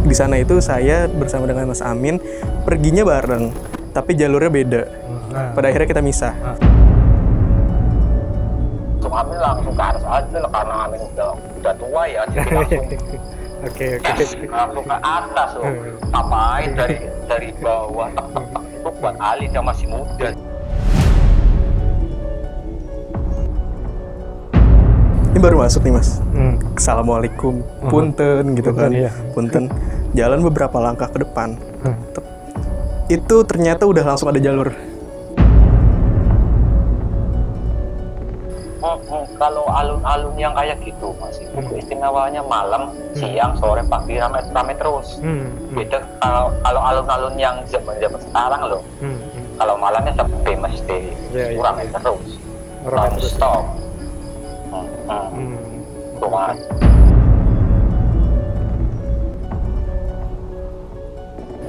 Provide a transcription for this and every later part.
di sana itu saya bersama dengan Mas Amin perginya bareng, tapi jalurnya beda. Pada akhirnya kita misah. Amin langsung ke atas aja lah, karena Amin udah tua ya, jadi langsung Oke. langsung ke atas loh. Ngapain dari bawah tek itu buat Ali, dia masih muda. Ini baru masuk nih Mas. Assalamualaikum, punten gitu kan. Iya. Punten. Jalan beberapa langkah ke depan. Itu ternyata udah langsung ada jalur. Kalau alun-alun yang kayak gitu Mas, itu istimewanya malam, siang, sore, pagi rame terus. Beda kalau alun-alun yang zaman sekarang loh. Kalau malamnya sepi mesti rame terus. Non-stop. Tuhan.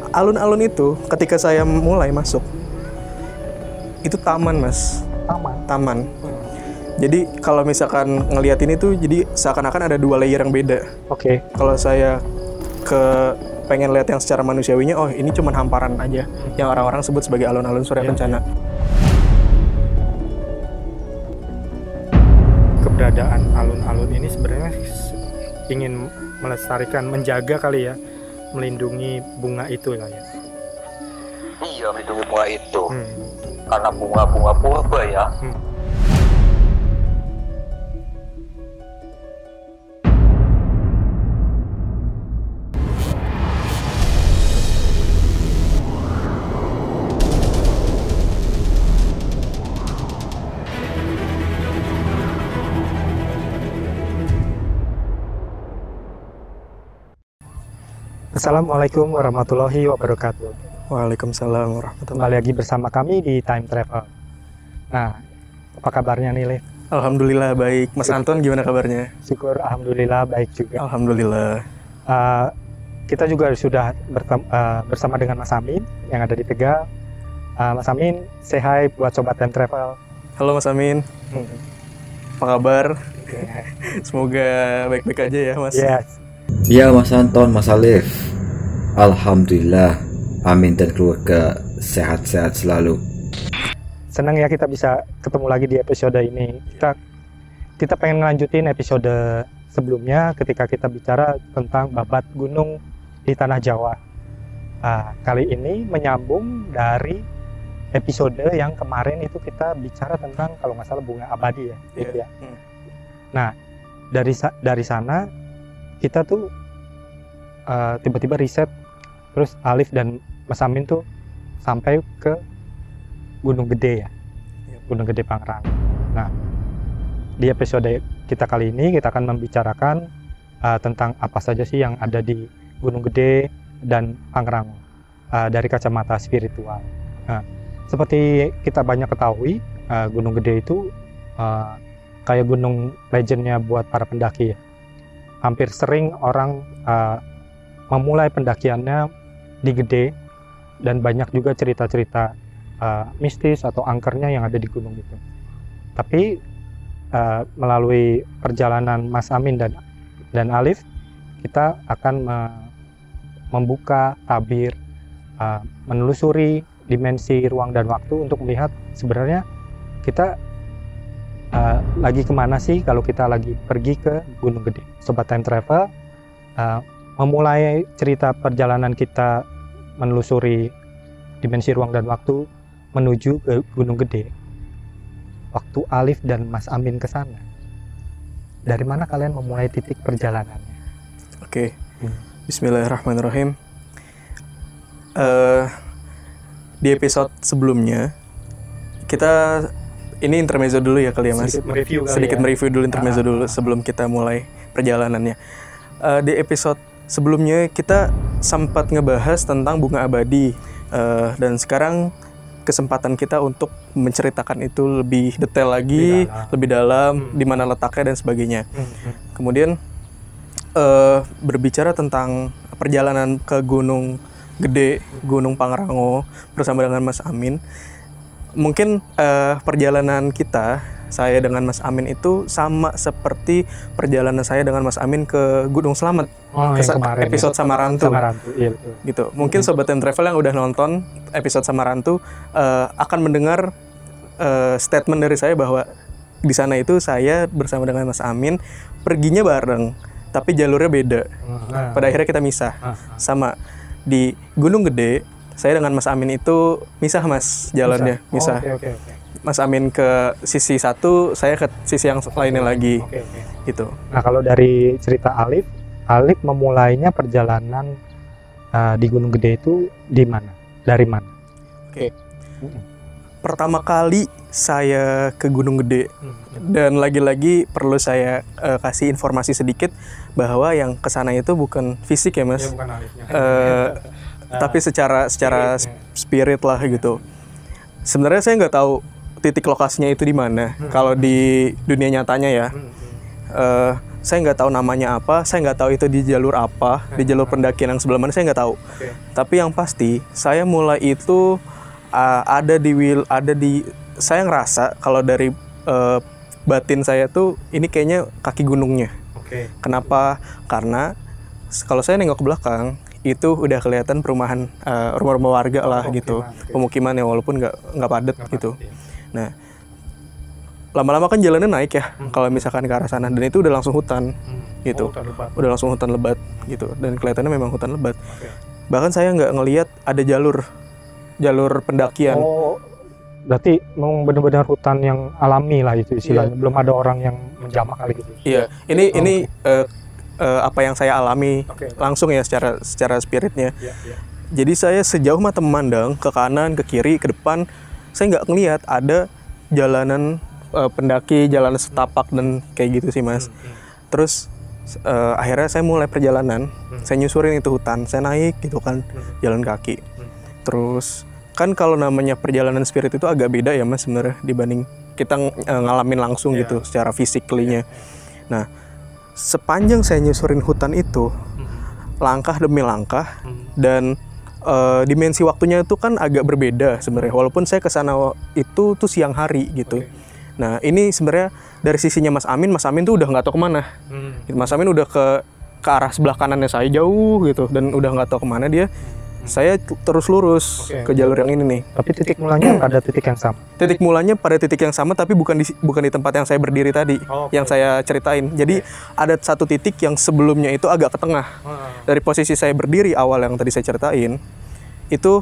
Alun-alun itu ketika saya mulai masuk itu taman Mas. Taman. Jadi kalau misalkan ngelihat ini tuh jadi seakan-akan ada dua layer yang beda. Oke. Kalau saya pengen lihat yang secara manusiawinya, oh ini cuma hamparan aja yang orang-orang sebut sebagai alun-alun Surya Kencana. Keberadaan alun-alun ini sebenarnya ingin melestarikan, menjaga kali ya, melindungi bunga itu lah ya. Iya, melindungi bunga itu. Karena bunga-bunga purba ya. Assalamualaikum warahmatullahi wabarakatuh. Waalaikumsalam warahmatullahi. Kembali lagi bersama kami di Time Travel. Nah, apa kabarnya nih, Liv? Alhamdulillah baik. Mas Anton gimana kabarnya? Syukur, alhamdulillah baik juga. Alhamdulillah. Kita juga sudah bersama dengan Mas Amin yang ada di Tegal. Mas Amin, say hi buat Sobat Time Travel. Halo Mas Amin. Apa kabar? Semoga baik-baik aja ya Mas. Yes. Ya Mas Anton, Mas Alif, alhamdulillah, Amin dan keluarga sehat-sehat selalu. Senang ya kita bisa ketemu lagi di episode ini. Kita pengen ngelanjutin episode sebelumnya ketika kita bicara tentang babat gunung di tanah Jawa. Kali ini menyambung dari episode yang kemarin itu kita bicara tentang kalau nggak salah bunga abadi ya. Gitu ya. Nah dari sana kita tuh tiba-tiba riset, terus Alif dan Mas Amin tuh sampai ke Gunung Gede ya, Gunung Gede Pangrango. Nah, di episode kita kali ini kita akan membicarakan tentang apa saja sih yang ada di Gunung Gede dan Pangrango dari kacamata spiritual. Nah, seperti kita banyak ketahui, Gunung Gede itu kayak gunung legendnya buat para pendaki ya. Hampir sering orang memulai pendakiannya di Gede, dan banyak juga cerita-cerita mistis atau angkernya yang ada di gunung itu. Tapi melalui perjalanan Mas Amin dan Alif, kita akan membuka tabir, menelusuri dimensi ruang dan waktu untuk melihat sebenarnya kita lagi kemana sih kalau kita lagi pergi ke Gunung Gede. Sobat Time Travel, memulai cerita perjalanan kita menelusuri dimensi ruang dan waktu menuju ke Gunung Gede. Waktu Alif dan Mas Amin ke sana, dari mana kalian memulai titik perjalanannya? Oke. Bismillahirrahmanirrahim. Di episode sebelumnya kita ini intermezzo dulu ya kali ya Mas. Sedikit mereview dulu intermezzo dulu sebelum kita mulai perjalanannya. Di episode sebelumnya kita sempat ngebahas tentang bunga abadi, dan sekarang kesempatan kita untuk menceritakan itu lebih detail lagi, lebih dalam, di mana letaknya dan sebagainya. Kemudian berbicara tentang perjalanan ke Gunung Gede, Gunung Pangrango bersama dengan Mas Amin. Mungkin perjalanan kita saya dengan Mas Amin itu sama seperti perjalanan saya dengan Mas Amin ke Gunung Slamet. Episode Samarantu. Iya betul. Gitu. Mungkin sobat time travel yang udah nonton episode Samarantu akan mendengar statement dari saya bahwa di sana itu saya bersama dengan Mas Amin perginya bareng, tapi jalurnya beda. Pada akhirnya kita misah. Sama di Gunung Gede, saya dengan Mas Amin itu misah Mas jalannya, misah. Okay. Mas Amin ke sisi satu, saya ke sisi yang lainnya lagi. Gitu. Nah kalau dari cerita Alif memulainya perjalanan di Gunung Gede itu di mana? Dari mana? Pertama kali saya ke Gunung Gede, dan lagi-lagi perlu saya kasih informasi sedikit bahwa yang kesana itu bukan fisik ya Mas, bukan Alifnya. tapi secara spirit lah gitu. Sebenarnya saya nggak tahu titik lokasinya itu di mana. Kalau di dunia nyatanya ya, saya nggak tahu namanya apa, saya nggak tahu itu di jalur apa, di jalur pendakian yang sebelah mana saya nggak tahu. Tapi yang pasti saya mulai itu saya ngerasa kalau dari batin saya tuh ini kayaknya kaki gunungnya. Kenapa? Karena kalau saya nengok ke belakang itu udah kelihatan perumahan, rumah-rumah warga lah gitu, pemukiman ya, walaupun nggak padat gitu. Nah, lama-lama kan jalannya naik ya, kalau misalkan ke arah sana, dan itu udah langsung hutan gitu, udah langsung hutan lebat gitu, dan kelihatannya memang hutan lebat. Bahkan saya nggak ngelihat ada jalur pendakian. Berarti memang benar-benar hutan yang alami lah itu istilahnya. Belum ada orang yang menjamak kali gitu. Iya, ini apa yang saya alami langsung ya secara spiritnya. Jadi saya sejauh mata memandang ke kanan, ke kiri, ke depan, saya nggak ngelihat ada jalanan pendaki, jalan setapak dan kayak gitu sih Mas. Terus akhirnya saya mulai perjalanan, saya nyusurin itu hutan, saya naik gitu kan, jalan kaki. Terus kan kalau namanya perjalanan spirit itu agak beda ya Mas sebenarnya dibanding kita ngalamin langsung gitu secara physically-nya. Nah, sepanjang saya nyusurin hutan itu, langkah demi langkah, dan dimensi waktunya itu kan agak berbeda sebenarnya. Walaupun saya kesana itu tuh siang hari gitu. Nah, ini sebenarnya dari sisinya Mas Amin tuh udah nggak tahu kemana. Mas Amin udah ke arah sebelah kanannya saya jauh gitu, dan udah nggak tahu kemana dia. Saya terus lurus ke jalur yang ini nih. Tapi titik mulanya pada titik yang sama. Titik mulanya pada titik yang sama, tapi bukan di tempat yang saya berdiri tadi, yang saya ceritain. Jadi ada satu titik yang sebelumnya itu agak ke tengah. Dari posisi saya berdiri awal yang tadi saya ceritain, itu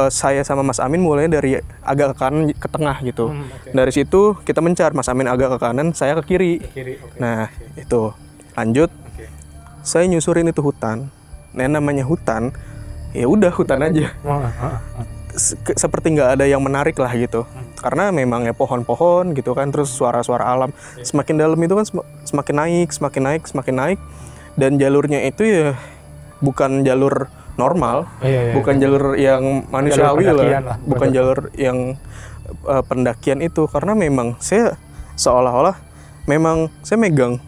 saya sama Mas Amin mulainya dari agak ke kanan ke tengah gitu. Dari situ kita mencar, Mas Amin agak ke kanan, saya ke kiri. Nah itu lanjut, saya nyusurin itu hutan. Nah namanya hutan, ya udah hutan aja. Seperti nggak ada yang menarik lah gitu, karena memang ya pohon-pohon gitu kan, terus suara-suara alam. Semakin dalam itu kan semakin naik, dan jalurnya itu ya bukan jalur normal, bukan jalur yang manusiawi lah, bukan jalur yang pendakian itu, karena memang saya seolah-olah memang saya megang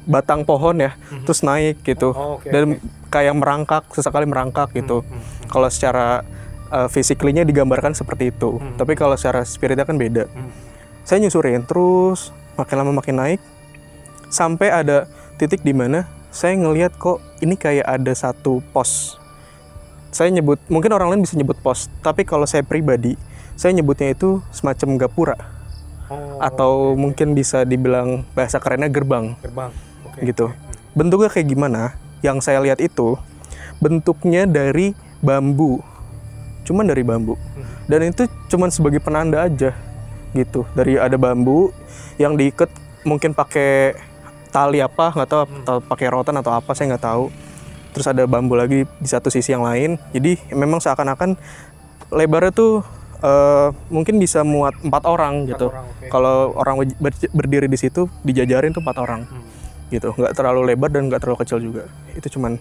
batang pohon ya, terus naik gitu, dan kayak merangkak, sesekali merangkak gitu. Kalau secara physically-nya digambarkan seperti itu, tapi kalau secara spiritnya kan beda. Saya nyusurin terus, makin lama makin naik, sampai ada titik di mana saya ngelihat kok ini kayak ada satu pos. Saya nyebut, mungkin orang lain bisa nyebut pos, tapi kalau saya pribadi, saya nyebutnya itu semacam gapura, atau mungkin bisa dibilang bahasa kerennya gerbang. Gitu. Bentuknya kayak gimana? Yang saya lihat itu bentuknya dari bambu, cuman dari bambu, dan itu cuman sebagai penanda aja gitu. Dari ada bambu yang diikat, mungkin pakai tali apa nggak tahu, atau pakai rotan atau apa, saya nggak tahu. Terus ada bambu lagi di satu sisi yang lain. Jadi memang seakan-akan lebarnya tuh mungkin bisa muat 4 orang gitu. Kalau orang berdiri di situ dijajarin tuh 4 orang. Gitu, nggak terlalu lebar dan nggak terlalu kecil juga. Itu cuman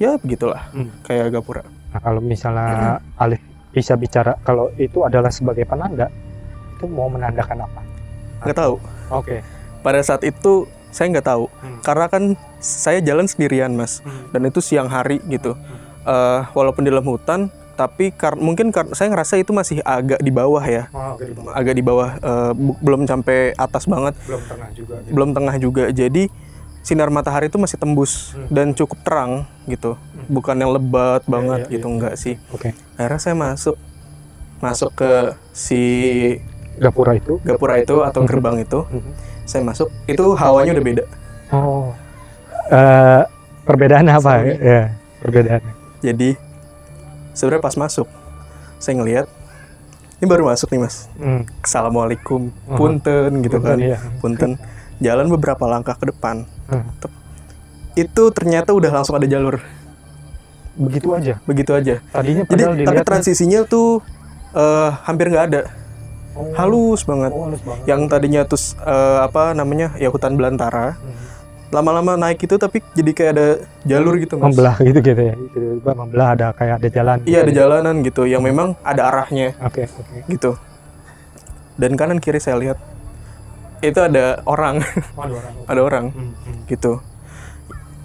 ya begitulah, kayak gapura. Nah kalau misalnya Alif bisa bicara kalau itu adalah sebagai penanda, itu mau menandakan apa? Nggak tahu. Pada saat itu saya nggak tahu, karena kan saya jalan sendirian Mas, dan itu siang hari gitu. Walaupun di dalam hutan, tapi mungkin saya ngerasa itu masih agak di bawah ya. Agak di bawah, belum sampai atas banget. Belum tengah juga. Jadi sinar matahari itu masih tembus dan cukup terang gitu. Bukan yang lebat banget gitu, enggak sih. Akhirnya saya masuk ke si gapura itu atau gerbang itu. Saya masuk, itu hawanya udah beda. Perbedaannya apa ya? Perbedaannya. Jadi sebenarnya pas masuk saya ngelihat ini baru masuk nih mas. Assalamualaikum, punten gitu kan. Punten. Jalan beberapa langkah ke depan. Itu ternyata udah langsung ada jalur. Begitu aja. Tadinya jadi tapi transisinya tuh hampir nggak ada. Halus banget. Yang tadinya tuh ya hutan belantara. Lama-lama naik itu tapi jadi kayak ada jalur gitu mas. Membelah gitu ya. Membelah ada kayak ada jalan. Iya ada jalanan gitu yang memang ada arahnya. Oke. Gitu. Dan kanan kiri saya lihat itu ada orang. Ada orang. Gitu.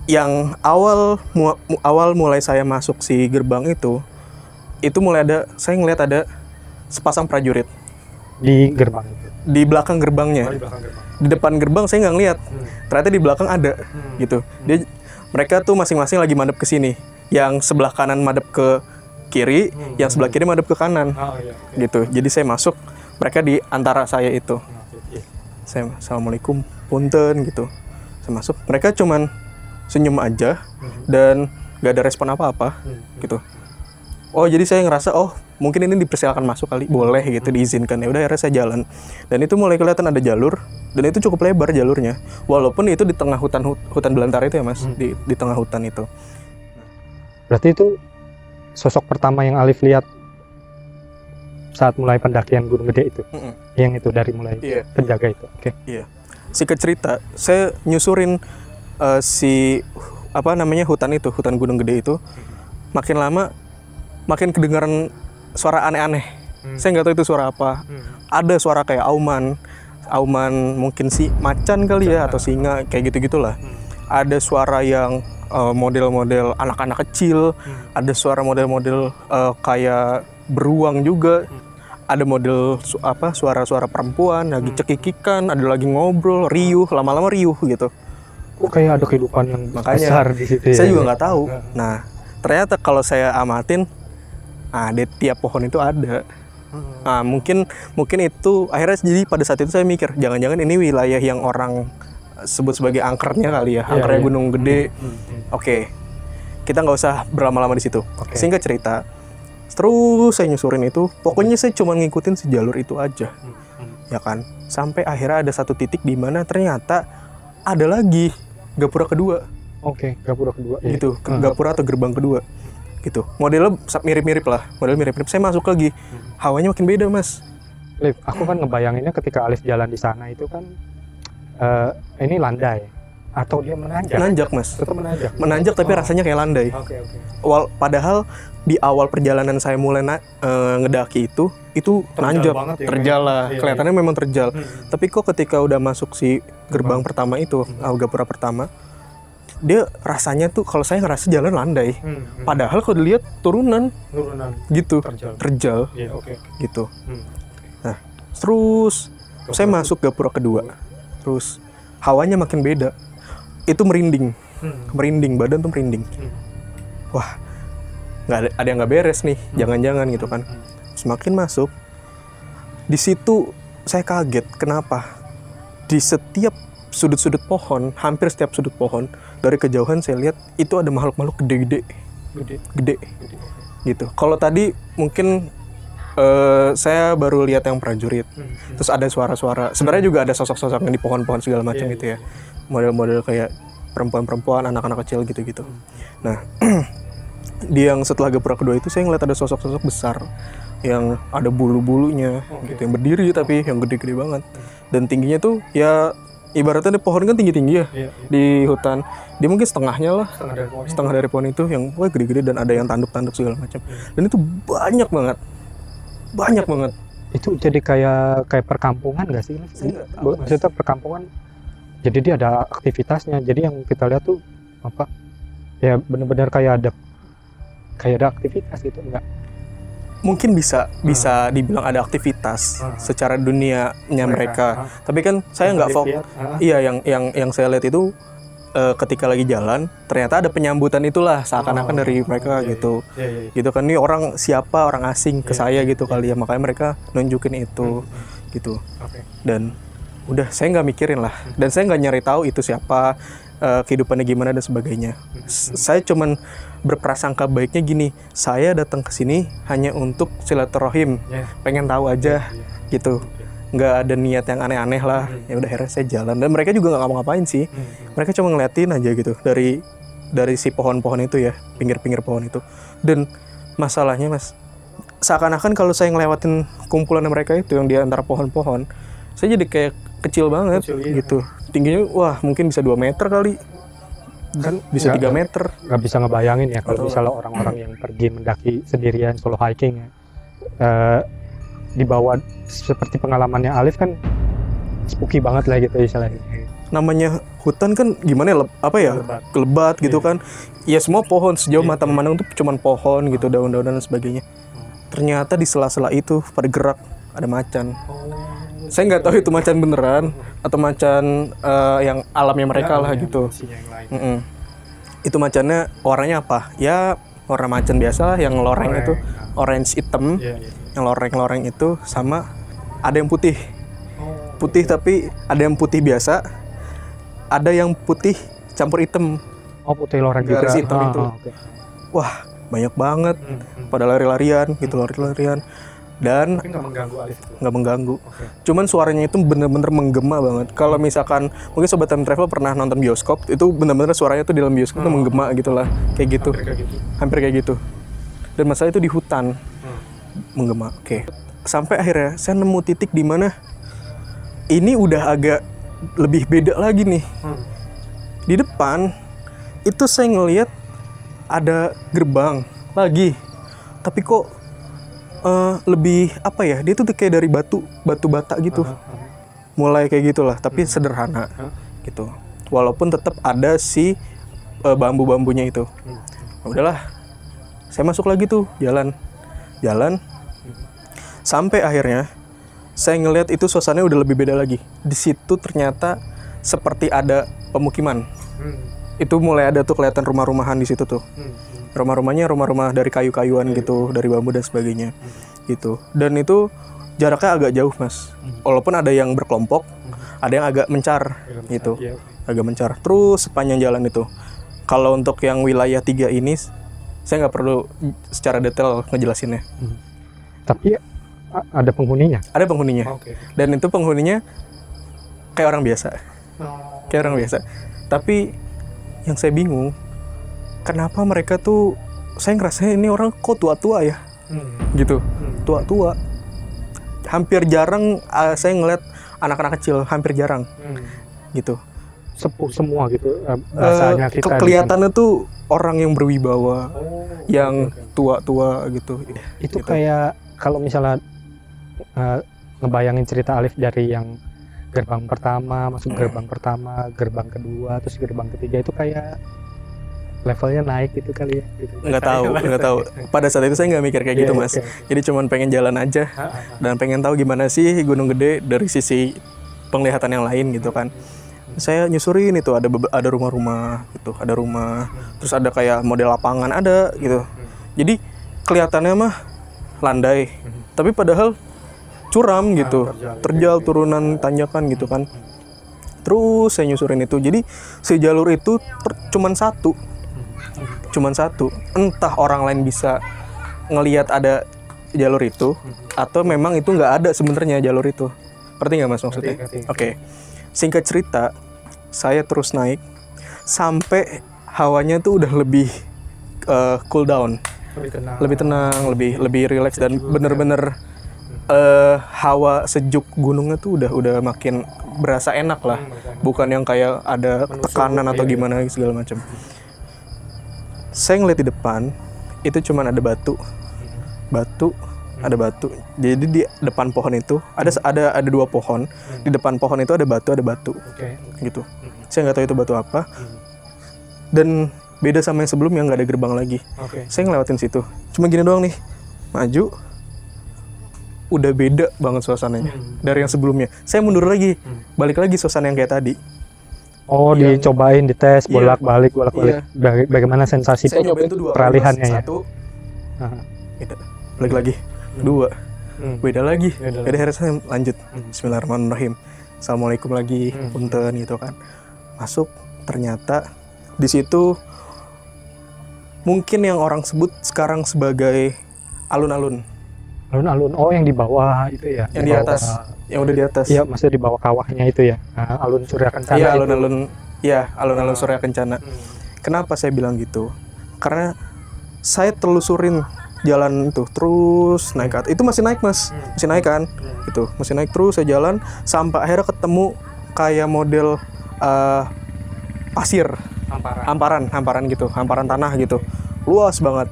Yang awal mulai saya masuk si gerbang itu mulai saya ngelihat ada sepasang prajurit di gerbang itu. Di belakang gerbangnya. Di depan gerbang saya nggak ngelihat. Ternyata di belakang ada gitu. Mereka tuh masing-masing lagi madep ke sini. Yang sebelah kanan madep ke kiri, yang sebelah kiri madep ke kanan. Gitu. Jadi saya masuk, mereka di antara saya itu. Saya assalamualaikum, punten gitu. Saya masuk, mereka cuman senyum aja dan nggak ada respon apa-apa gitu. Oh jadi saya ngerasa mungkin ini dipersilakan masuk kali, boleh gitu, diizinkan. Ya udah akhirnya saya jalan dan itu mulai kelihatan ada jalur dan itu cukup lebar jalurnya, walaupun itu di tengah hutan belantara itu ya mas. Di tengah hutan itu. Berarti itu sosok pertama yang Alif lihat saat mulai pendakian Gunung Gede itu. Yang itu dari mulai penjaga itu. Iya. Singkat cerita, saya nyusurin hutan Gunung Gede itu. Makin lama makin kedengaran suara aneh-aneh. Saya nggak tahu itu suara apa. Ada suara kayak auman mungkin si macan kali ya, atau singa kayak gitu-gitulah. Ada suara yang model-model anak-anak kecil. Ada suara model-model kayak beruang juga. Ada model suara-suara perempuan lagi cekikikan, ada lagi ngobrol, riuh, lama-lama riuh gitu. Kayak ada kehidupan yang besar di situ. Saya juga nggak tahu. Nah, ternyata kalau saya amatin, di tiap pohon itu ada. Nah, mungkin itu akhirnya, jadi pada saat itu saya mikir, jangan-jangan ini wilayah yang orang sebut sebagai angkernya kali ya, angkernya Gunung Gede. Oke, kita nggak usah berlama-lama di situ. Singkat cerita, terus saya nyusurin itu, pokoknya saya cuma ngikutin si jalur itu aja, ya kan. Sampai akhirnya ada satu titik di mana ternyata ada lagi gapura kedua. Gapura kedua. Gitu, gapura atau gerbang kedua. Gitu. Modelnya mirip-mirip lah. Saya masuk lagi. Hawanya makin beda, Mas. Alif, aku kan ngebayanginnya ketika Alif jalan di sana itu kan ini landai atau dia menanjak? Menanjak, Mas. Tetap menanjak. Menanjak tapi rasanya kayak landai. Padahal di awal perjalanan saya mulai ngedaki itu nanjak, terjal lah. Kelihatannya memang terjal. Tapi kok ketika udah masuk si gerbang pertama itu, gapura pertama, dia rasanya tuh, kalau saya ngerasa jalan landai. Padahal kalau dilihat turunan gitu, terjal. Gitu. Nah, terus saya masuk gapura kedua. Terus hawanya makin beda. Itu merinding. Badan tuh merinding. Wah, ada yang nggak beres nih, jangan-jangan gitu kan. Semakin masuk, di situ saya kaget. Kenapa? Di setiap sudut-sudut pohon, hampir setiap sudut pohon, dari kejauhan saya lihat itu ada makhluk-makhluk gede gitu. Kalau tadi mungkin saya baru lihat yang prajurit, terus ada suara-suara. Sebenarnya juga ada sosok-sosok yang di pohon-pohon segala macam gitu ya, model-model kayak perempuan-perempuan, anak-anak kecil gitu-gitu. Nah, di yang setelah gapura kedua itu saya ngeliat ada sosok-sosok besar yang ada bulu-bulunya gitu, yang berdiri tapi yang gede-gede banget, dan tingginya tuh ya ibaratnya di pohon kan tinggi-tinggi ya, di hutan dia mungkin setengahnya lah, setengah dari pohon itu yang gede-gede, dan ada yang tanduk-tanduk segala macam, dan itu banyak banget. Itu jadi kayak perkampungan nggak sih? Maksudnya perkampungan, jadi dia ada aktivitasnya. Jadi yang kita lihat tuh apa ya, benar-benar kayak ada aktivitas gitu, enggak? mungkin bisa dibilang ada aktivitas secara dunianya mereka. Tapi kan saya nggak fokus. Iya, yang saya lihat itu ketika lagi jalan ternyata ada penyambutan itulah seakan-akan dari mereka gitu. Gitu kan, nih orang siapa, orang asing ke saya gitu kali ya, makanya mereka nunjukin itu gitu. Dan udah saya nggak mikirin lah, dan saya nggak nyari tahu itu siapa, kehidupannya gimana dan sebagainya. Saya cuman berprasangka baiknya gini, saya datang ke sini hanya untuk silaturahim, pengen tahu aja gitu, nggak ada niat yang aneh-aneh lah. Ya udah, akhirnya saya jalan, dan mereka juga nggak ngapa-ngapain sih, mereka cuma ngeliatin aja gitu dari si pohon-pohon itu ya, pinggir-pinggir pohon itu. Dan masalahnya Mas, seakan-akan kalau saya ngelewatin kumpulan mereka itu yang di antara pohon-pohon, saya jadi kayak kecil banget gitu. Tingginya wah mungkin bisa 2 meter kali, kan bisa 3 meter. Nggak bisa ngebayangin ya kalau misalnya orang-orang yang pergi mendaki sendirian solo hiking ya, dibawa seperti pengalamannya Alif kan spooky banget lah gitu istilahnya. Namanya hutan kan gimana ya, lebat gitu kan. Ya semua pohon, sejauh mata memandang tuh cuman pohon gitu, daun-daunan dan sebagainya. Ternyata di sela-sela itu pada gerak ada macan. Saya nggak tahu itu macan beneran atau macan yang alamnya mereka lah gitu. Itu macannya warnanya apa? Ya warna macan biasa lah, yang loreng itu orange hitam. Yang loreng-loreng itu, sama ada yang putih. Putih tapi ada yang putih biasa, ada yang putih campur hitam. Oh, putih loreng juga. Garis hitam itu. Wah, banyak banget. Pada lari-larian gitu, lari-larian. Dan nggak mengganggu Alif itu? Nggak mengganggu. Cuman suaranya itu bener-bener menggema banget. Kalau misalkan mungkin Sobat Time Travel pernah nonton bioskop, itu bener-bener suaranya tuh di dalam bioskop tuh menggema gitu lah, kayak gitu. Hampir kayak gitu. Dan masalah itu di hutan, menggema. Sampai akhirnya saya nemu titik di mana ini udah agak lebih beda lagi nih. Di depan itu saya ngelihat ada gerbang lagi, tapi kok lebih apa ya, dia tuh kayak dari batu bata gitu, mulai kayak gitulah, tapi sederhana gitu, walaupun tetap ada si bambu-bambunya itu. Udahlah, saya masuk lagi tuh, jalan sampai akhirnya saya ngelihat itu suasananya udah lebih beda lagi. Di situ ternyata seperti ada pemukiman. Itu mulai ada tuh kelihatan rumah-rumahan di situ tuh. Rumah-rumahnya rumah-rumah dari kayu-kayuan gitu, dari bambu dan sebagainya gitu. Dan itu jaraknya agak jauh Mas, walaupun ada yang berkelompok, ada yang agak mencar gitu, agak mencar. Terus sepanjang jalan itu, kalau untuk yang wilayah 3 ini saya nggak perlu secara detail ngejelasinnya. Tapi ada penghuninya? Ada penghuninya. Dan itu penghuninya kayak orang biasa, kayak orang biasa. Tapi yang saya bingung, kenapa mereka tuh, saya ngerasa ini orang kok tua-tua ya, gitu, tua-tua. Hampir jarang saya ngeliat anak-anak kecil, hampir jarang, gitu. Sepuh semua gitu, bahasanya kita. Kelihatannya tuh orang yang berwibawa, yang tua-tua gitu. Itu gitu. Kayak kalau misalnya ngebayangin cerita Alif dari yang gerbang pertama, masuk gerbang pertama, gerbang kedua, terus gerbang ketiga, itu kayak levelnya naik gitu kali ya gitu. Nggak tahu. Pada saat itu saya nggak mikir kayak gitu Mas. Jadi cuman pengen jalan aja dan pengen tahu gimana sih Gunung Gede dari sisi penglihatan yang lain gitu kan. Saya nyusurin itu ada rumah-rumah gitu, ada rumah, terus ada kayak model lapangan ada gitu. Jadi kelihatannya mah landai, tapi padahal curam gitu, terjal turunan tanjakan gitu kan. Terus saya nyusurin itu, jadi si jalur itu cuman satu. Entah orang lain bisa ngelihat ada jalur itu, atau memang itu nggak ada sebenarnya jalur itu. Ngerti nggak Mas maksudnya? Oke. Singkat cerita, saya terus naik sampai hawanya tuh udah lebih cool down, lebih tenang, lebih relax, dan bener-bener hawa sejuk gunungnya tuh udah makin berasa enak lah, bukan yang kayak ada tekanan atau gimana segala macam. Saya ngeliat di depan itu cuman ada batu. Jadi di depan pohon itu ada 2 pohon. Di depan pohon itu ada batu. Gitu. Saya nggak tahu itu batu apa. Dan beda sama yang sebelumnya, nggak ada gerbang lagi. Saya ngelewatin situ. Cuma gini doang nih, maju, udah beda banget suasananya dari yang sebelumnya. Saya mundur lagi, balik lagi suasana yang kayak tadi. Oh, dicobain, dites, bolak-balik. Iya. Bagaimana sensasi Saya nyobain tuh 2 peralihannya ya? Satu, beda. Balik lagi. 2, beda lagi. Beda, akhirnya saya lanjut. Bismillahirrahmanirrahim. Assalamualaikum lagi, punten gitu kan. Masuk, ternyata di situ mungkin yang orang sebut sekarang sebagai alun-alun. Alun-alun, oh yang di bawah itu ya? Yang di atas, yang udah di atas. Iya, maksudnya di bawah kawahnya itu ya? Alun Surya Kencana. Iya, alun-alun Surya Kencana. Kenapa saya bilang gitu? Karena saya telusurin jalan itu, terus naik ke atas. Itu masih naik mas, masih naik kan? Itu masih naik terus, saya jalan sampai akhirnya ketemu kayak model pasir, hamparan gitu, hamparan tanah gitu, luas banget.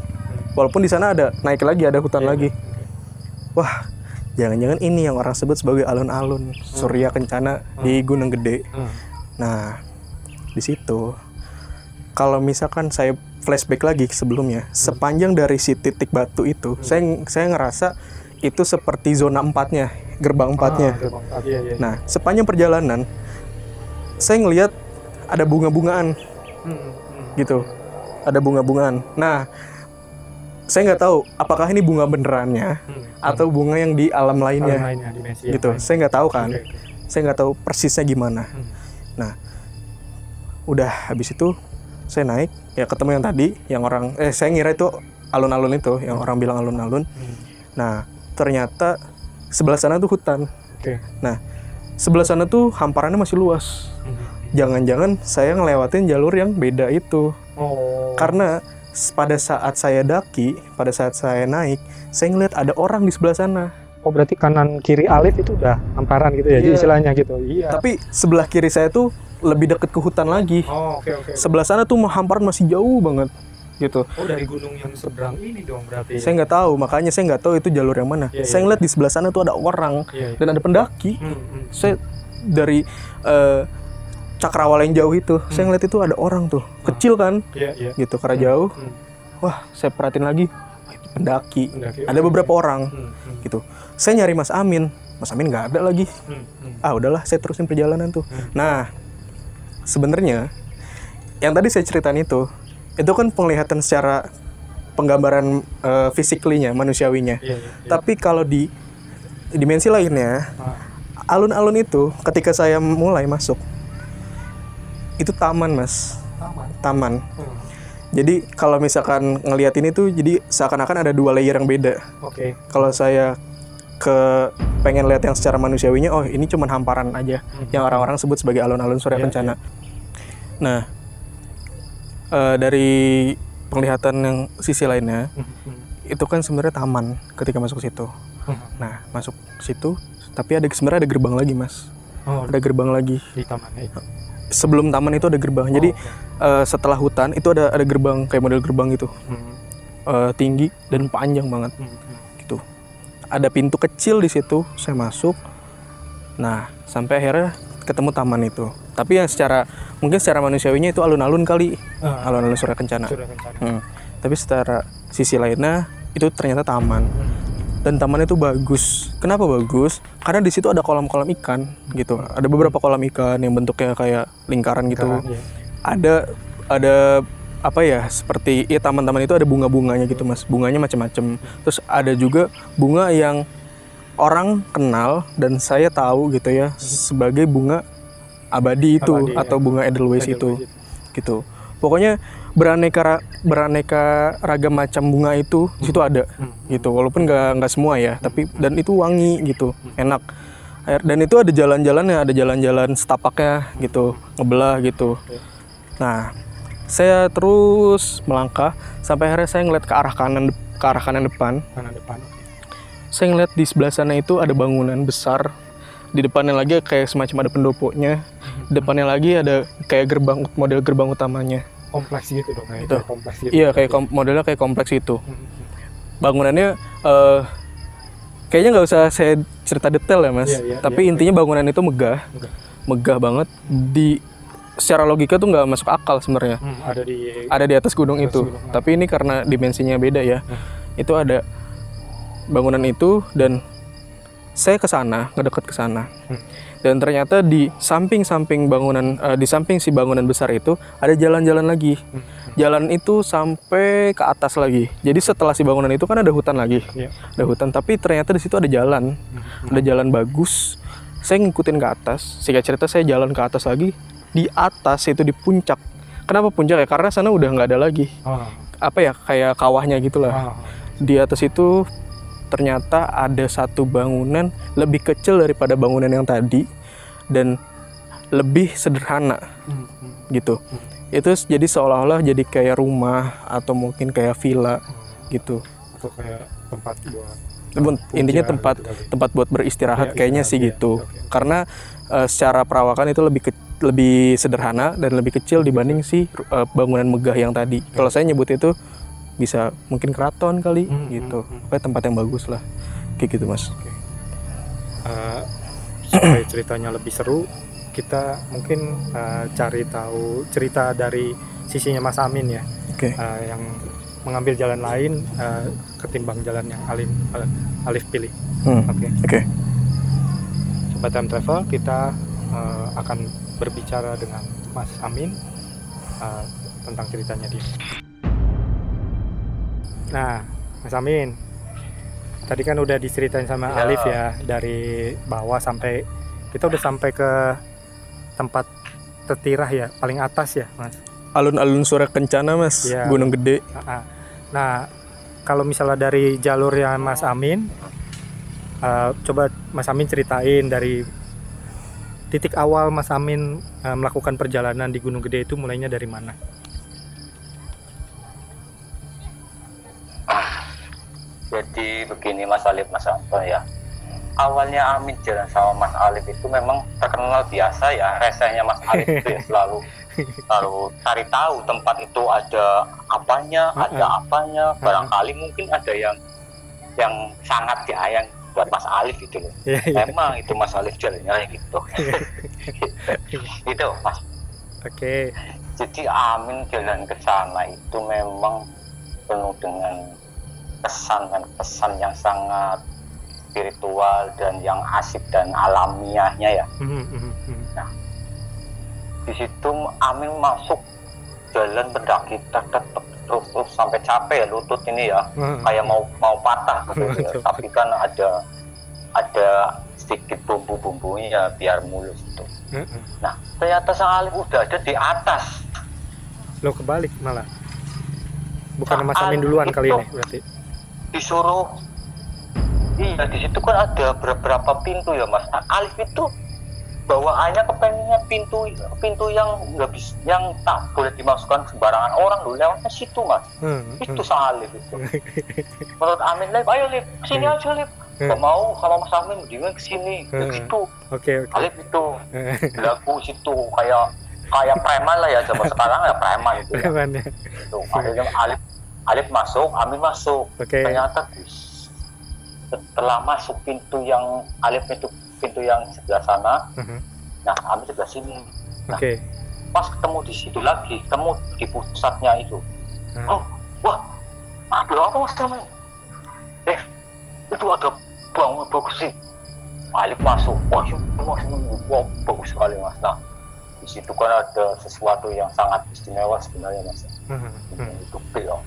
Walaupun di sana ada naik lagi, ada hutan lagi. Wah, jangan-jangan ini yang orang sebut sebagai alun-alun Surya Kencana di Gunung Gede. Nah, di situ kalau misalkan saya flashback lagi sebelumnya, sepanjang dari si titik batu itu, saya ngerasa itu seperti zona 4-nya, gerbang 4-nya. Nah, sepanjang perjalanan saya ngelihat ada bunga-bungaan. Gitu. Ada bunga-bungaan. Nah, saya nggak tahu apakah ini bunga benerannya atau bunga yang di alam lainnya, gitu. Saya nggak tahu kan. Saya nggak tahu persisnya gimana. Nah, udah habis itu saya naik, ya ketemu yang tadi, yang orang, saya ngira itu alun-alun itu, yang orang bilang alun-alun. Nah, ternyata sebelah sana tuh hutan. Nah, sebelah sana tuh hamparannya masih luas. Jangan-jangan saya ngelewatin jalur yang beda itu. Karena pada saat saya daki, pada saat saya naik, saya ngeliat ada orang di sebelah sana. Oh, berarti kanan kiri alif itu udah hamparan gitu ya, istilahnya gitu. Iya. Tapi sebelah kiri saya tuh lebih deket ke hutan lagi. Sebelah sana tuh hamparan masih jauh banget gitu. Oh, dari gunung yang seberang ini dong berarti. Saya nggak tahu, makanya saya nggak tahu itu jalur yang mana. Saya ngeliat di sebelah sana tuh ada orang dan ada pendaki. Saya dari cakrawala yang jauh itu, saya ngeliat itu ada orang tuh, kecil kan, gitu, karena jauh. Wah, saya perhatiin lagi, itu pendaki. Ada beberapa orang, gitu. Saya nyari Mas Amin nggak ada lagi. Udahlah, saya terusin perjalanan tuh. Nah, sebenarnya yang tadi saya ceritain itu kan penglihatan secara penggambaran physically-nya, manusiawinya. Tapi kalau di dimensi lainnya, alun-alun itu ketika saya mulai masuk, itu taman mas, taman. Jadi kalau misalkan ngelihat ini tuh, jadi seakan-akan ada 2 layer yang beda. Kalau saya pengen lihat yang secara manusiawinya, oh ini cuma hamparan aja, yang orang-orang sebut sebagai alun-alun Surya Kencana. Nah, dari penglihatan yang sisi lainnya, itu kan sebenarnya taman ketika masuk situ. Nah, masuk situ, tapi sebenarnya ada gerbang lagi mas. Ada gerbang lagi di tamannya itu. Sebelum taman itu ada gerbang. Jadi setelah hutan itu ada gerbang, kayak model gerbang gitu, tinggi dan panjang banget, gitu. Ada pintu kecil di situ, saya masuk. Nah, sampai akhirnya ketemu taman itu. Tapi yang mungkin secara manusiawinya itu alun-alun kali, alun-alun Surya Kencana. Tapi secara sisi lainnya itu ternyata taman. Dan taman itu bagus. Kenapa bagus? Karena di situ ada kolam-kolam ikan gitu. Ada beberapa kolam ikan yang bentuknya kayak lingkaran gitu. Ada apa ya? Seperti taman-taman itu ada bunga-bunganya gitu, Mas. Bunganya macam-macam. Terus ada juga bunga yang orang kenal dan saya tahu gitu ya sebagai bunga abadi itu atau bunga Edelweiss itu. Gitu. Pokoknya beraneka ragam macam bunga itu di situ ada, gitu. Walaupun nggak semua ya, tapi dan itu wangi gitu, enak. Dan itu ada jalan-jalannya, ada jalan-jalan setapaknya gitu, ngebelah gitu. Nah, saya terus melangkah sampai akhirnya saya ngeliat ke arah kanan depan. Saya ngeliat di sebelah sana itu ada bangunan besar. Di depannya lagi kayak semacam ada pendoponya. Di depannya lagi ada kayak model gerbang utamanya. Kompleks gitu dong, kayak itu. Kompleks gitu. Iya, kayak modelnya kayak kompleks itu. Bangunannya kayaknya nggak usah saya cerita detail ya mas. Tapi intinya bangunan itu megah banget. Secara logika tuh nggak masuk akal sebenarnya. Ada di atas gunung itu. Tapi ini karena dimensinya beda ya. Itu ada bangunan itu dan Saya ke sana, ngedeket ke sana. Dan ternyata di samping-samping bangunan, di samping si bangunan besar itu ada jalan-jalan lagi. Jalan itu sampai ke atas lagi. Jadi setelah si bangunan itu kan ada hutan lagi. Ada hutan, tapi ternyata di situ ada jalan. Ada jalan bagus. Saya ngikutin ke atas. Singkat cerita saya jalan ke atas lagi. Di atas itu di puncak. Kenapa puncak ya? Karena sana udah nggak ada lagi. Apa ya, kayak kawahnya gitulah. Di atas itu ternyata ada satu bangunan lebih kecil daripada bangunan yang tadi dan lebih sederhana gitu. Itu jadi seolah-olah jadi kayak rumah atau mungkin kayak villa gitu. Atau kayak tempat buat intinya tempat buat beristirahat kayaknya sih gitu. Karena secara perawakan itu lebih sederhana dan lebih kecil dibanding si bangunan megah yang tadi. Kalau saya nyebut itu bisa mungkin keraton kali gitu. Pokoknya tempat yang bagus lah. Kayak gitu, Mas. Supaya ceritanya lebih seru, kita mungkin cari tahu cerita dari sisinya Mas Amin ya. Yang mengambil jalan lain ketimbang jalan yang Alif pilih. Oke. Sobat Time Travel, kita akan berbicara dengan Mas Amin tentang ceritanya dia. Nah, Mas Amin, tadi kan udah diceritain sama Alif ya, dari bawah sampai kita udah sampai ke tempat tertirah ya, paling atas ya, Mas. Alun-alun Surya Kencana, Mas. Gunung Gede. Nah, kalau misalnya dari jalurnya Mas Amin, coba Mas Amin ceritain dari titik awal Mas Amin melakukan perjalanan di Gunung Gede itu mulainya dari mana? Jadi begini Mas Alif, Mas Anton ya. Awalnya Amin jalan sama Mas Alif itu memang terkenal biasa ya. Resenya Mas Alif itu ya selalu cari tahu tempat itu ada apanya, barangkali mungkin ada yang sangat disayang buat Mas Alif itu loh. Memang itu Mas Alif jalannya gitu. Itu Mas. Oke. Jadi Amin jalan ke sana itu memang penuh dengan kesan yang sangat spiritual dan yang asik dan alamiahnya ya. Nah, di situ Amin masuk jalan pendaki terus sampai capek ya, lutut ini ya kayak mau patah gitu ya. Tapi kan ada sedikit bumbu-bumbunya biar mulus itu. Nah, ternyata Sang Alif udah ada di atas. Lo kebalik malah. Bukan Mas Amin duluan kali ini berarti. Disuruh, iya di situ kan ada beberapa pintu ya Mas. Nah, Alif itu bawaannya kepengennya pintu yang nggak bisa, yang tak boleh dimasukkan sembarangan orang dulu lewatnya situ Mas. Itu Sang Alif itu. Menurut Amin, Lip, ayo Lip, kesini aja Lip. Gak mau sama Mas Amin, mendingan kesini, ke situ. Oke. Alif itu, lagu situ kayak preman lah ya, zaman sekarang ya preman itu. Preman ya. Itu akhirnya Alif masuk, Amin masuk. Ternyata setelah masuk pintu yang Alif itu pintu yang sebelah sana, nah Amin sebelah sini. Nah, pas ketemu di situ lagi, ketemu di pusatnya itu. Wah, ada apa Mas Amin? Itu ada bangunan bagus sih. Alif masuk, wah bagus sekali Mas. Nah, di situ kan ada sesuatu yang sangat istimewa sebenarnya Mas. Itu ya.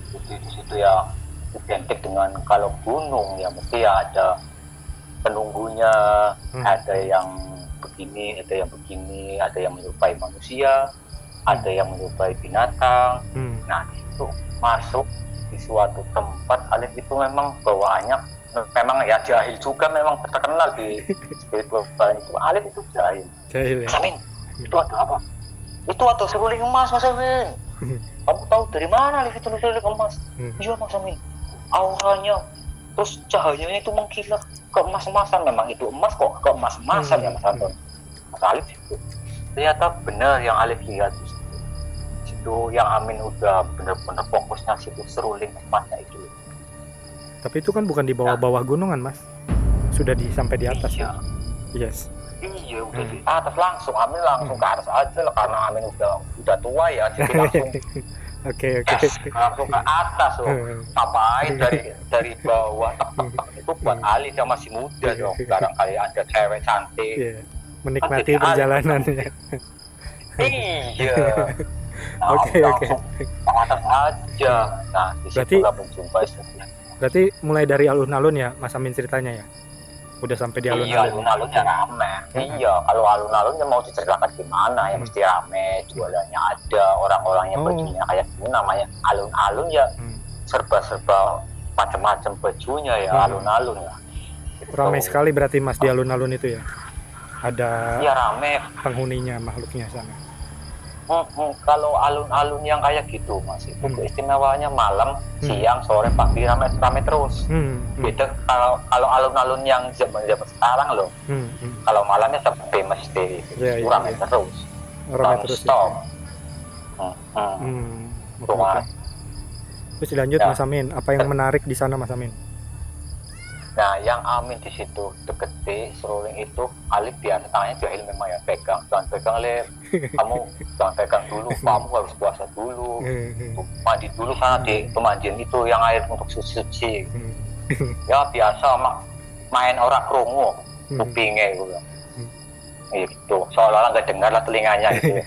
Jadi di situ ya identik dengan kalau gunung ya mesti ya ada penunggunya, ada yang begini, ada yang begini, ada yang menyerupai manusia, ada yang menyerupai binatang. Nah itu masuk di suatu tempat, Alif itu memang bawaannya memang ya jahil juga, memang terkenal di spiritual itu. Alif itu jahil. Mas Amin, itu ada apa? Itu ada seruling emas Mas Amin. Kamu tahu dari mana Alif itu seruling emas? Iya Mas Amin. Auranya terus cahayanya itu mengkilat keemas-emasan, memang itu emas kok keemas-emasan ya Mas Anton. Mas Alif itu ternyata benar yang Alif lihat di situ, yang Amin udah benar-benar fokusnya situ seruling emasnya itu. Tapi itu kan bukan di bawah-bawah gunungan Mas, sudah sampai di atas. Iya. Yes. Iya udah di atas langsung, Amin langsung ke atas aja lah, karena Amin udah tua ya, jadi langsung Oke. Langsung ke atas loh. Ngapain dari bawah itu buat Ali dia masih muda dong. Barangkali ada cewek cantik. Yeah. Menikmati perjalanannya. Iya. Oke. Ke atas aja. Nah, di situ nggak menjumpai. Berarti mulai dari alun-alun ya, Mas Amin ceritanya ya? Udah sampai di alun-alun. Iya, alun-alunnya rame. Iya, kalau alun-alunnya mau diceritakan gimana ya mesti rame, jualannya ada, orang-orangnya bajunya kayak gini, namanya alun-alun ya. Serba-serba macam-macam bajunya ya, alun-alun ya. Gitu. Ramai sekali berarti Mas di alun-alun itu ya? Ada iya, rame penghuninya, makhluknya sana. Kalau alun-alun yang kayak gitu Mas, itu keistimewaannya malam, siang, sore, pagi rame terus. Beda kalau alun-alun yang zaman sekarang loh. Kalau malamnya sepi mesti rame terus. Rame terus. Stop. Terus dilanjut Mas Amin, apa yang menarik di sana Mas Amin? Nah, yang Amin di situ deket di seruling itu, Alif biasa tangannya jahil memang ya, jangan pegang Lip, kamu jangan pegang dulu, kamu harus puasa dulu, mandi dulu karena di pemandian itu yang air untuk suci. Ya biasa main orang krungu, kupingnya gitu. Gitu, seolah-olah nggak dengar lah telinganya gitu.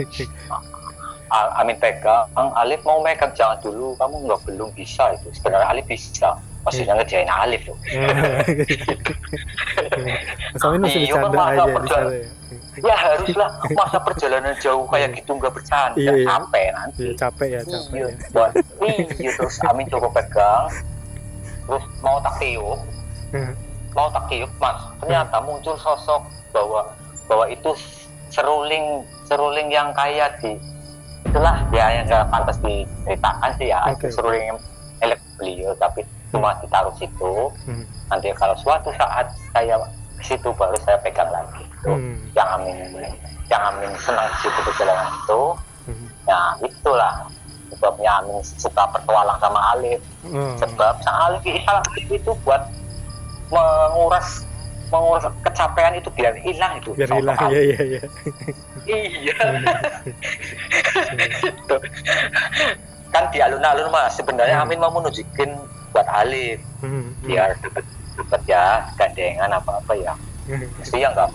Amin pegang, Alif mau megang jangan dulu, kamu belum bisa itu. Sebenarnya Alif bisa. Pastinya ngerjain Alif tuh. Mas Amin masih bercanda aja di sana ya. Ya haruslah, masa perjalanan jauh kayak gitu nggak bercanda, capek nanti. Iya, capek ya. Iya, terus Amin coba pegang, terus mau tak tiup Mas, ternyata muncul sosok bahwa itu seruling yang kayak itulah ya yang nggak pantas diceritakan sih ya, seruling milik beliau tapi cuma ditaruh situ. Nanti kalau suatu saat saya ke situ baru saya pegang lagi itu. Yang Amin senang di situ perjalanan itu. Nah itulah sebabnya Amin suka bertualang sama Alif. Sebab sang Alif itu buat menguras kecapean itu biar hilang itu. Biar hilang, iya. Iya. Kan di alun-alun Mas, sebenarnya Amin mau menunjukin buat Alif biar deket ya, gandengan apa ya. Mesti ya nggak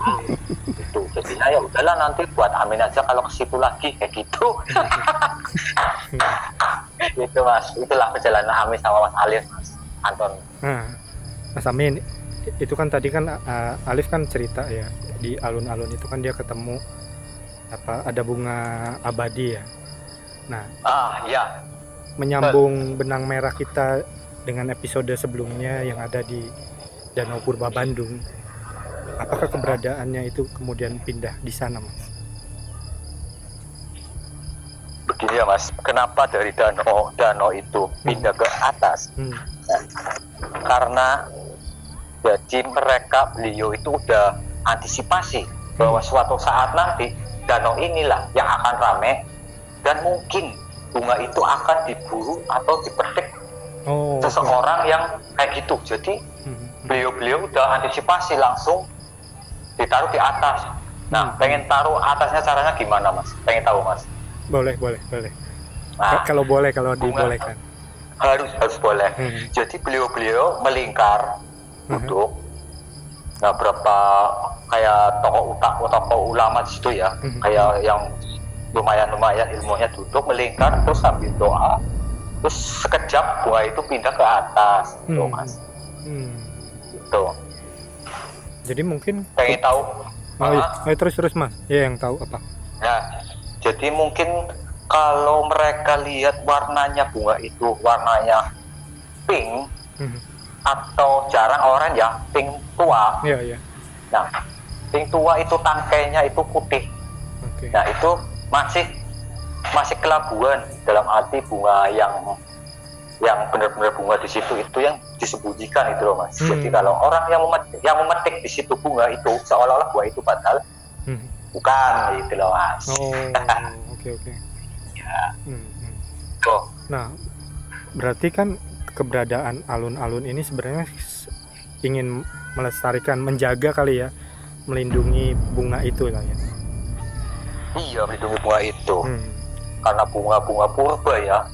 itu. Jadinya ya udahlah nanti buat Amin aja kalau ke situ lagi kayak gitu. Itu Mas, itulah perjalanan Amin sama Mas Alif, Mas Anton. Mas Amin, itu kan tadi kan Alif kan cerita ya di alun-alun itu kan dia ketemu ada bunga abadi ya. Nah, ya. Menyambung benang merah kita dengan episode sebelumnya yang ada di Danau Purba Bandung. Apakah keberadaannya itu kemudian pindah di sana, Mas? Begini ya, Mas. Kenapa dari danau itu pindah ke atas? Nah, karena jadi beliau itu udah antisipasi bahwa suatu saat nanti danau inilah yang akan ramai dan mungkin bunga itu akan diburu atau dipetik seseorang yang kayak gitu. Jadi beliau udah antisipasi langsung ditaruh di atas. Nah, pengen taruh atasnya caranya gimana, Mas? Pengen tahu, Mas? Boleh. Nah, kalau dibolehkan. Harus boleh. Jadi beliau melingkar duduk. Nah, berapa kayak tokoh ulama di situ ya, kayak yang lumayan ilmunya duduk melingkar terus sambil doa, terus sekejap bunga itu pindah ke atas, gitu Mas. Gitu. Jadi mungkin pengen tahu? Terus Mas. Ya yang tahu apa? Nah, jadi mungkin kalau mereka lihat warnanya bunga itu warnanya pink atau jarang oranye ya, pink tua. Iya. Nah, pink tua itu tangkainya itu putih. Nah, itu masih kelabuan dalam arti bunga yang benar-benar bunga di situ itu yang disembunyikan itu loh, Mas. Jadi kalau orang yang memetik di situ bunga itu seolah-olah bunga itu padahal bukan gitu loh, Mas. Oke. Ya. Nah, berarti kan keberadaan alun-alun ini sebenarnya ingin melestarikan, menjaga kali ya, melindungi bunga itu lah ya. Iya, melindungi bunga itu. karena bunga-bunga purba ya,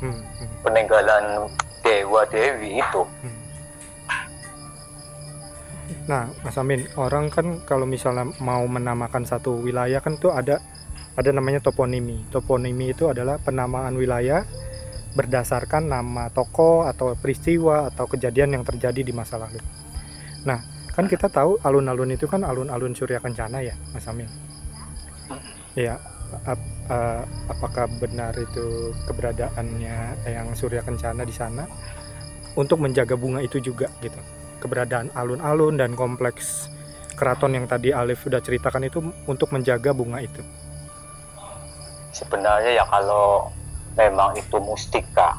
peninggalan dewa dewi itu. Nah, Mas Amin, orang kan kalau misalnya mau menamakan satu wilayah kan tuh ada namanya toponimi. Toponimi itu adalah penamaan wilayah berdasarkan nama tokoh atau peristiwa atau kejadian yang terjadi di masa lalu. Nah, kan kita tahu alun-alun itu kan alun-alun Surya Kencana ya, Mas Amin. Ya, apakah benar itu keberadaannya yang Surya Kencana di sana untuk menjaga bunga itu juga gitu? Keberadaan alun-alun dan kompleks keraton yang tadi Alif sudah ceritakan itu untuk menjaga bunga itu. Sebenarnya ya kalau memang itu mustika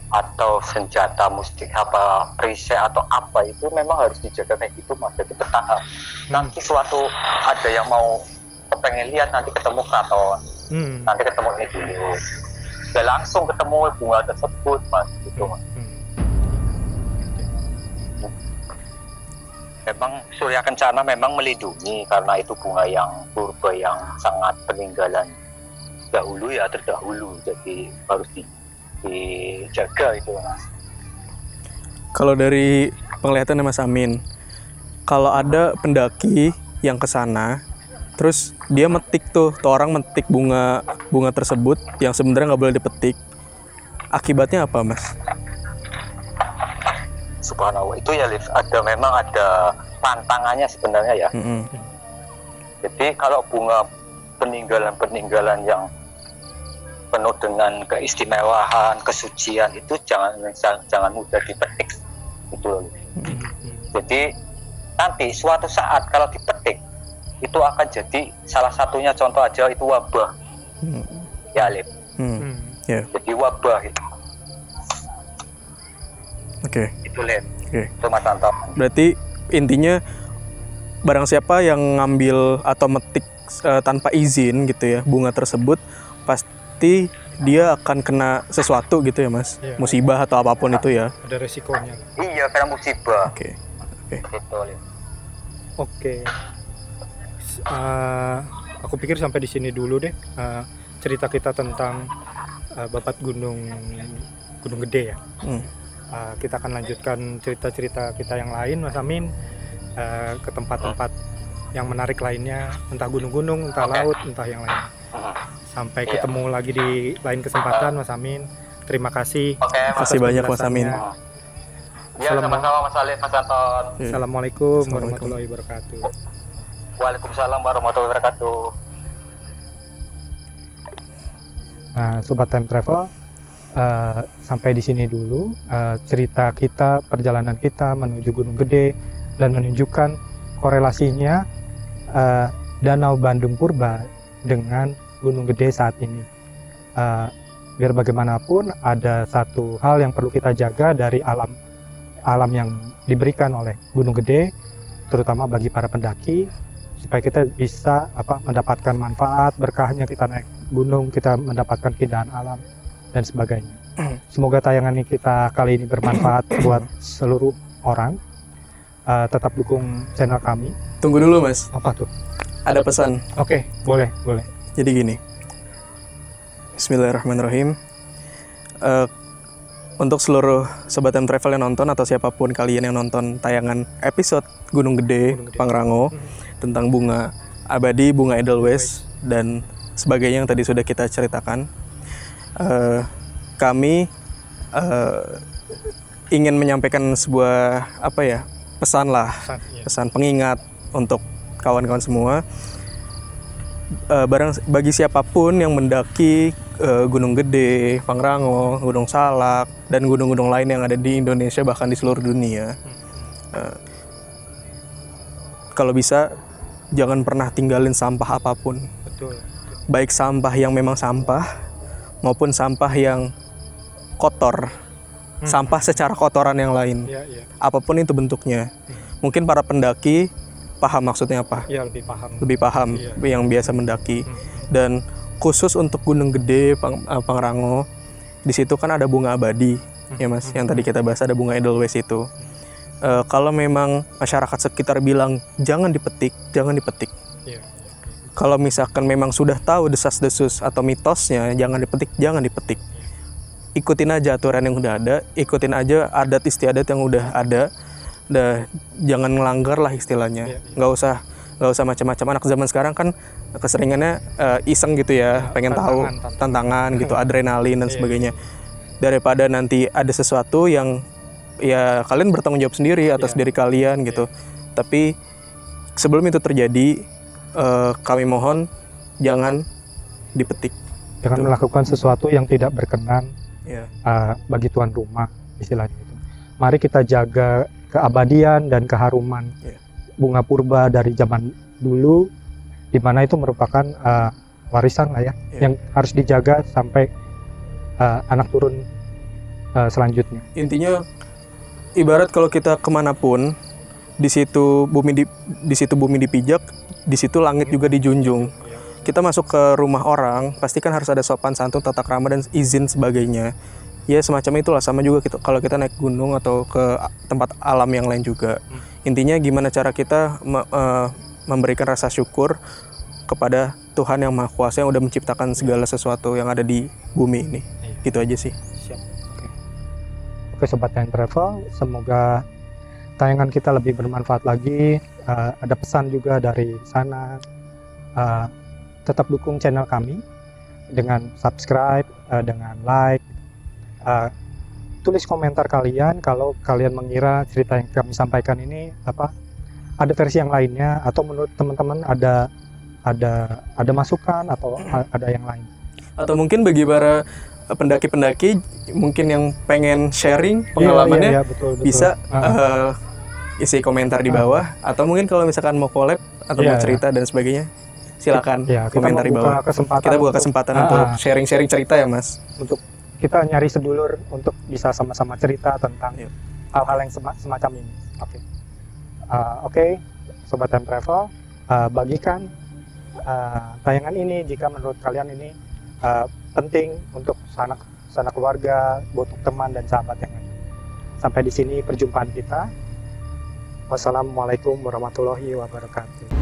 atau senjata mustika apa perisai atau apa itu memang harus dijaga kayak gitu Mas. Jadi bertahap. Nanti suatu ada yang mau pengen lihat nanti ketemu keraton, nanti ketemu ini dulu. Ya langsung ketemu bunga tersebut Mas gitu Mas. Memang Surya Kencana memang melindungi karena itu bunga yang purba yang sangat peninggalan dahulu ya, terdahulu, jadi harus dijaga itu Mas. Kalau dari penglihatan Mas Amin, kalau ada pendaki yang ke sana terus dia metik tuh orang metik bunga tersebut yang sebenarnya nggak boleh dipetik, akibatnya apa Mas? Subhanallah, itu ya Liv, memang ada pantangannya sebenarnya ya. Jadi kalau bunga peninggalan yang penuh dengan keistimewaan, kesucian itu jangan mudah dipetik gitu loh. Jadi nanti suatu saat kalau dipetik itu akan jadi salah satunya, contoh aja itu wabah. Ya Liv. Jadi wabah itu. Oke. Itu Liv. Itu Mas Anto. Berarti intinya barang siapa yang ngambil atau metik tanpa izin gitu ya bunga tersebut, pasti dia akan kena sesuatu gitu ya Mas, musibah atau apapun itu ya. Ada resikonya. Iya, karena musibah. Oke. Aku pikir sampai di sini dulu deh cerita kita tentang Babat Gunung Gede ya. Kita akan lanjutkan cerita-cerita kita yang lain Mas Amin, ke tempat-tempat yang menarik lainnya, entah gunung-gunung, entah laut, entah yang lain. Sampai ketemu lagi di lain kesempatan Mas Amin. Terima kasih. Terima kasih banyak Mas Amin. Ya, sama-sama Mas Alif, Mas Anton. Assalamualaikum warahmatullahi wabarakatuh. Waalaikumsalam warahmatullahi wabarakatuh. Nah, Sobat Time Travel, sampai di sini dulu cerita kita, perjalanan kita menuju Gunung Gede dan menunjukkan korelasinya Danau Bandung Purba dengan Gunung Gede saat ini. Biar bagaimanapun ada satu hal yang perlu kita jaga dari alam yang diberikan oleh Gunung Gede, terutama bagi para pendaki, supaya kita bisa mendapatkan manfaat berkahnya kita naik gunung, kita mendapatkan keindahan alam dan sebagainya. Semoga tayangan kita kali ini bermanfaat buat seluruh orang. Tetap dukung channel kami. Tunggu dulu Mas. Apa tuh? Ada pesan. Oke, boleh. Jadi gini. Bismillahirrahmanirrahim. Untuk seluruh Sobat Time Travel yang nonton atau siapapun kalian yang nonton tayangan episode Gunung Gede, Pangrango, tentang bunga abadi, bunga Edelweiss dan sebagainya yang tadi sudah kita ceritakan, kami ingin menyampaikan sebuah pesan pengingat untuk kawan-kawan semua. Bagi siapapun yang mendaki Gunung Gede, Pangrango, Gunung Salak, dan gunung-gunung lain yang ada di Indonesia bahkan di seluruh dunia, kalau bisa jangan pernah tinggalin sampah apapun. Betul. Baik sampah yang memang sampah maupun sampah yang kotor, sampah secara kotoran yang lain, apapun itu bentuknya. Mungkin para pendaki paham maksudnya apa? Ya, lebih paham. Yang biasa mendaki. Dan khusus untuk Gunung Gede, Pangrango, di situ kan ada bunga abadi, ya Mas. Yang tadi kita bahas ada bunga Edelweiss itu. Kalau memang masyarakat sekitar bilang jangan dipetik, Kalau misalkan memang sudah tahu desas-desus atau mitosnya, jangan dipetik. Ikutin aja aturan yang udah ada, ikutin aja adat istiadat yang udah ada. Jangan ngelanggar lah istilahnya. Nggak usah macam-macam. Anak zaman sekarang kan keseringannya iseng gitu ya, pengen tahu tantangan gitu, adrenalin dan sebagainya. Daripada nanti ada sesuatu yang ya kalian bertanggung jawab sendiri atas diri kalian gitu. Tapi sebelum itu terjadi, kami mohon jangan dipetik. Jangan melakukan sesuatu yang tidak berkenan bagi tuan rumah, istilahnya itu. Mari kita jaga keabadian dan keharuman bunga purba dari zaman dulu, di mana itu merupakan warisan lah ya, yang harus dijaga sampai anak turun selanjutnya. Intinya ibarat kalau kita kemanapun, di situ bumi dipijak, di situ langit juga dijunjung. Kita masuk ke rumah orang, pasti kan harus ada sopan santun, tata krama dan izin sebagainya. Ya semacam itulah, sama juga gitu. Kalau kita naik gunung atau ke tempat alam yang lain juga. Intinya gimana cara kita memberikan rasa syukur kepada Tuhan yang Maha Kuasa yang udah menciptakan segala sesuatu yang ada di bumi ini. Gitu aja sih. Siap. Oke Sobat Time Travel, semoga tayangan kita lebih bermanfaat lagi. Ada pesan juga dari sana. Tetap dukung channel kami dengan subscribe, dengan like. Tulis komentar kalian kalau kalian mengira cerita yang kami sampaikan ini ada versi yang lainnya, atau menurut teman-teman ada masukan atau ada yang lain. Atau mungkin bagi para pendaki-pendaki mungkin yang pengen sharing pengalamannya, betul. Bisa isi komentar di bawah, atau mungkin kalau misalkan mau collab atau mau cerita dan sebagainya, silakan komentar di bawah. Kita buka kesempatan untuk sharing-sharing cerita ya Mas. Untuk kita nyari sedulur untuk bisa sama-sama cerita tentang hal-hal yang semacam ini. Oke, Sobat Time Travel, bagikan tayangan ini jika menurut kalian ini penting untuk sanak keluarga, untuk teman dan sahabat yang lain. Sampai di sini perjumpaan kita. Wassalamualaikum warahmatullahi wabarakatuh.